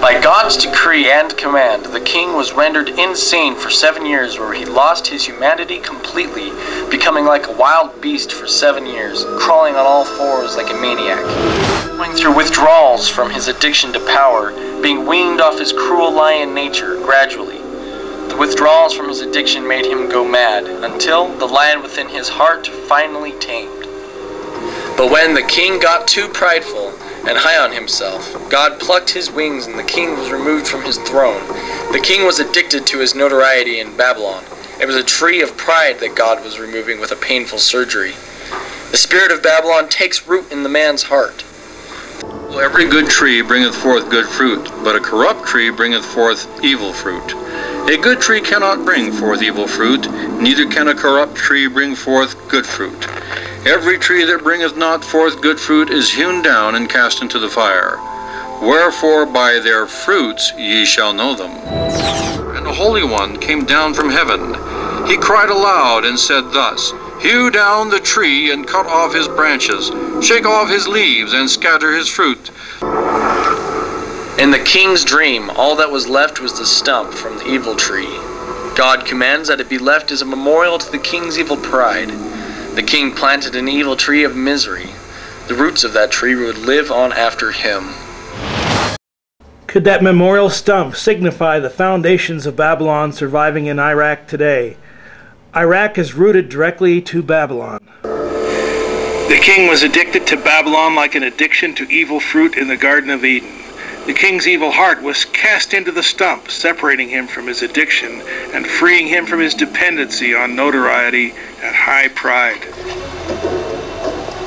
By God's decree and command, the king was rendered insane for 7 years, where he lost his humanity completely, becoming like a wild beast for 7 years, crawling on all fours like a maniac. Going through withdrawals from his addiction to power, being weaned off his cruel lion nature gradually. The withdrawals from his addiction made him go mad, until the lion within his heart finally tamed. But when the king got too prideful and high on himself, God plucked his wings and the king was removed from his throne. The king was addicted to his notoriety in Babylon. It was a tree of pride that God was removing with a painful surgery. The spirit of Babylon takes root in the man's heart. Every good tree bringeth forth good fruit, but a corrupt tree bringeth forth evil fruit. A good tree cannot bring forth evil fruit, neither can a corrupt tree bring forth good fruit. Every tree that bringeth not forth good fruit is hewn down and cast into the fire. Wherefore by their fruits ye shall know them. And the Holy One came down from heaven. He cried aloud and said thus, Hew down the tree and cut off his branches, shake off his leaves and scatter his fruit. In the king's dream, all that was left was the stump from the evil tree. God commands that it be left as a memorial to the king's evil pride. The king planted an evil tree of misery. The roots of that tree would live on after him. Could that memorial stump signify the foundations of Babylon surviving in Iraq today? Iraq is rooted directly to Babylon. The king was addicted to Babylon like an addiction to evil fruit in the Garden of Eden. The king's evil heart was cast into the stump, separating him from his addiction and freeing him from his dependency on notoriety and high pride.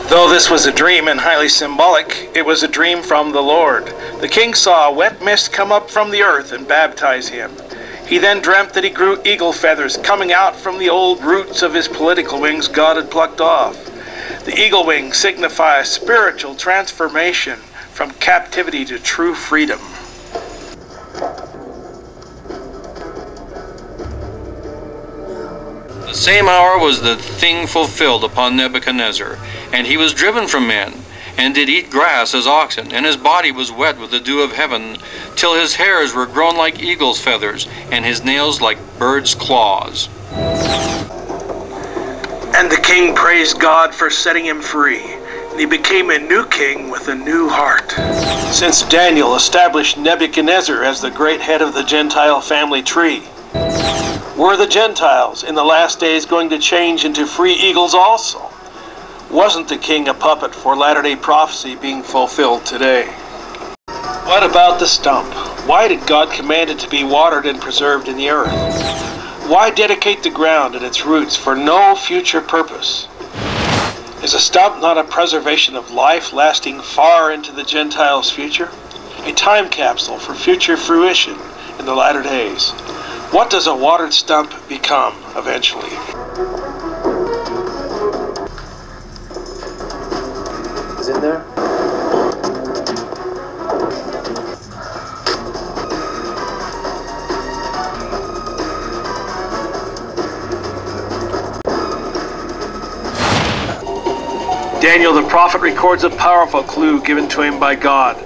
Though this was a dream and highly symbolic, it was a dream from the Lord. The king saw a wet mist come up from the earth and baptize him. He then dreamt that he grew eagle feathers coming out from the old roots of his political wings God had plucked off. The eagle wings signify a spiritual transformation from captivity to true freedom. The same hour was the thing fulfilled upon Nebuchadnezzar, and he was driven from men, and did eat grass as oxen, and his body was wet with the dew of heaven, till his hairs were grown like eagle's feathers, and his nails like birds' claws. And the king praised God for setting him free, and he became a new king with a new heart. Since Daniel established Nebuchadnezzar as the great head of the Gentile family tree, were the Gentiles in the last days going to change into free eagles also? Wasn't the king a puppet for latter-day prophecy being fulfilled today? What about the stump? Why did God command it to be watered and preserved in the earth? Why dedicate the ground and its roots for no future purpose? Is a stump not a preservation of life lasting far into the Gentiles' future? A time capsule for future fruition in the latter days? What does a watered stump become eventually? Is in there? Daniel the prophet records a powerful clue given to him by God.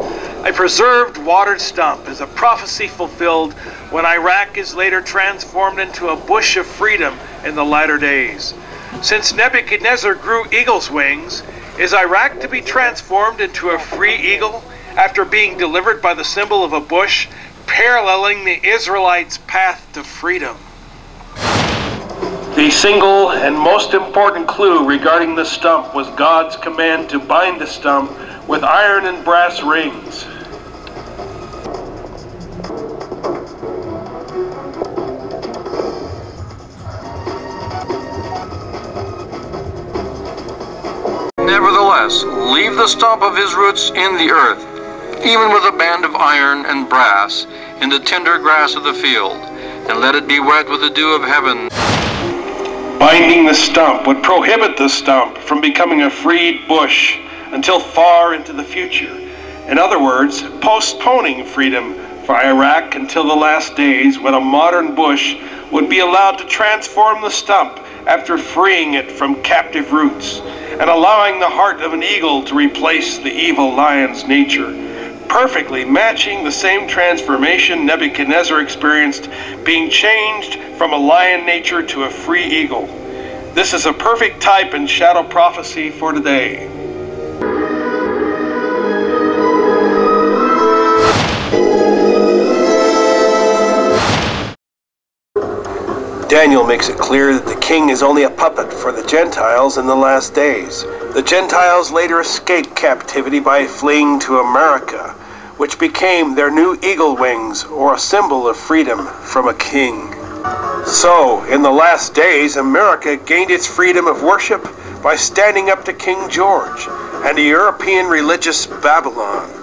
A preserved watered stump is a prophecy fulfilled when Iraq is later transformed into a bush of freedom in the latter days. Since Nebuchadnezzar grew eagle's wings, is Iraq to be transformed into a free eagle after being delivered by the symbol of a bush, paralleling the Israelites' path to freedom? The single and most important clue regarding the stump was God's command to bind the stump with iron and brass rings. Nevertheless, leave the stump of his roots in the earth, even with a band of iron and brass, in the tender grass of the field, and let it be wet with the dew of heaven. Binding the stump would prohibit the stump from becoming a freed bush until far into the future. In other words, postponing freedom for Iraq until the last days, when a modern bush would be allowed to transform the stump after freeing it from captive roots and allowing the heart of an eagle to replace the evil lion's nature. perfectly matching the same transformation Nebuchadnezzar experienced, being changed from a lion nature to a free eagle. This is a perfect type and shadow prophecy for today. Daniel makes it clear that the king is only a puppet for the Gentiles in the last days. The Gentiles later escaped captivity by fleeing to America, which became their new eagle wings, or a symbol of freedom from a king. So, in the last days, America gained its freedom of worship by standing up to King George and a European religious Babylon.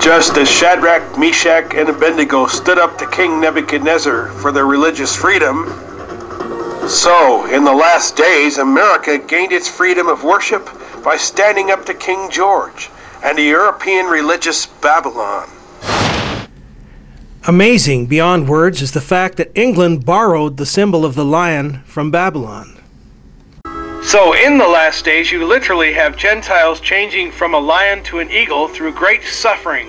Just as Shadrach, Meshach, and Abednego stood up to King Nebuchadnezzar for their religious freedom, so, in the last days, America gained its freedom of worship by standing up to King George and a European religious Babylon. Amazing beyond words is the fact that England borrowed the symbol of the lion from Babylon. So in the last days, you literally have Gentiles changing from a lion to an eagle through great suffering,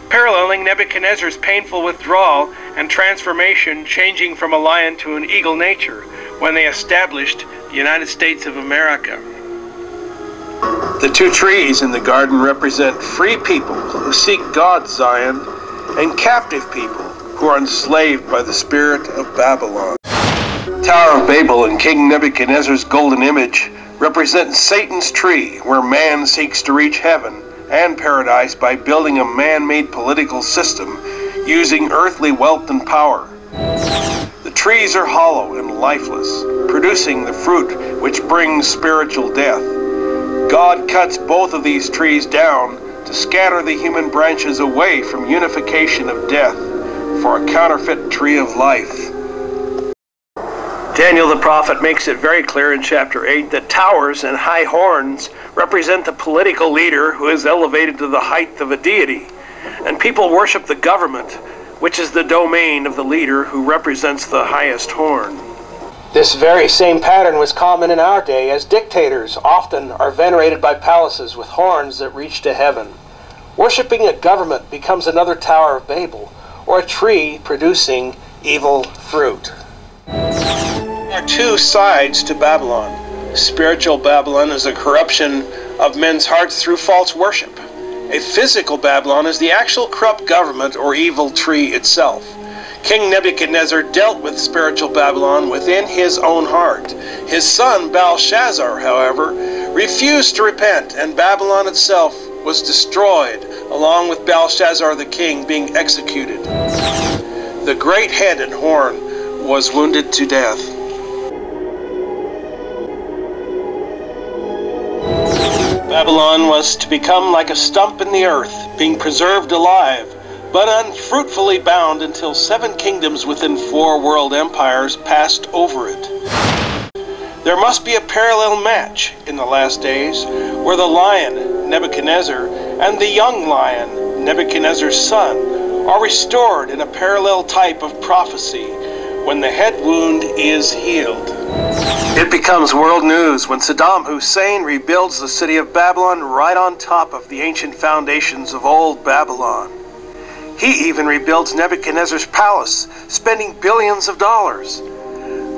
paralleling Nebuchadnezzar's painful withdrawal and transformation, changing from a lion to an eagle nature when they established the United States of America. The two trees in the garden represent free people who seek God's Zion and captive people who are enslaved by the spirit of Babylon. Tower of Babel and King Nebuchadnezzar's golden image represent Satan's tree, where man seeks to reach heaven and paradise by building a man-made political system using earthly wealth and power. The trees are hollow and lifeless, producing the fruit which brings spiritual death. God cuts both of these trees down to scatter the human branches away from unification of death for a counterfeit tree of life. Daniel the prophet makes it very clear in chapter 8 that towers and high horns represent the political leader who is elevated to the height of a deity, and people worship the government, which is the domain of the leader who represents the highest horn. This very same pattern was common in our day, as dictators often are venerated by palaces with horns that reach to heaven. Worshipping a government becomes another Tower of Babel, or a tree producing evil fruit. There are two sides to Babylon. Spiritual Babylon is a corruption of men's hearts through false worship. A physical Babylon is the actual corrupt government or evil tree itself. King Nebuchadnezzar dealt with spiritual Babylon within his own heart. His son Belshazzar, however, refused to repent, and Babylon itself was destroyed, along with Belshazzar the king being executed. The great head and horn was wounded to death. Babylon was to become like a stump in the earth, being preserved alive, but unfruitfully bound until 7 kingdoms within 4 world empires passed over it. There must be a parallel match in the last days, where the lion, Nebuchadnezzar, and the young lion, Nebuchadnezzar's son, are restored in a parallel type of prophecy when the head wound is healed. It becomes world news when Saddam Hussein rebuilds the city of Babylon right on top of the ancient foundations of old Babylon. He even rebuilds Nebuchadnezzar's palace, spending billions of dollars.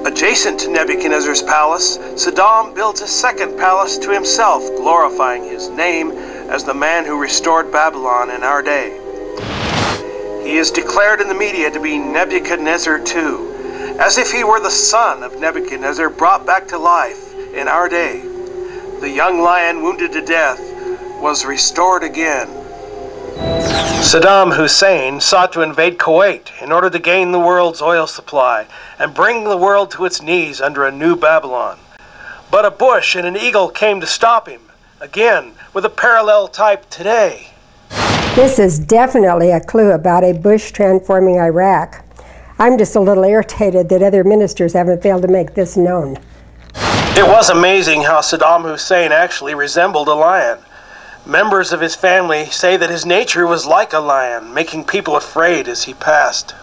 Adjacent to Nebuchadnezzar's palace, Saddam builds a second palace to himself, glorifying his name as the man who restored Babylon in our day. He is declared in the media to be Nebuchadnezzar II, as if he were the son of Nebuchadnezzar brought back to life in our day. The young lion wounded to death was restored again. Saddam Hussein sought to invade Kuwait in order to gain the world's oil supply and bring the world to its knees under a new Babylon. But a bush and an eagle came to stop him, again with a parallel type today. This is definitely a clue about a bush transforming Iraq. I'm just a little irritated that other ministers haven't failed to make this known. It was amazing how Saddam Hussein actually resembled a lion. Members of his family say that his nature was like a lion, making people afraid as he passed.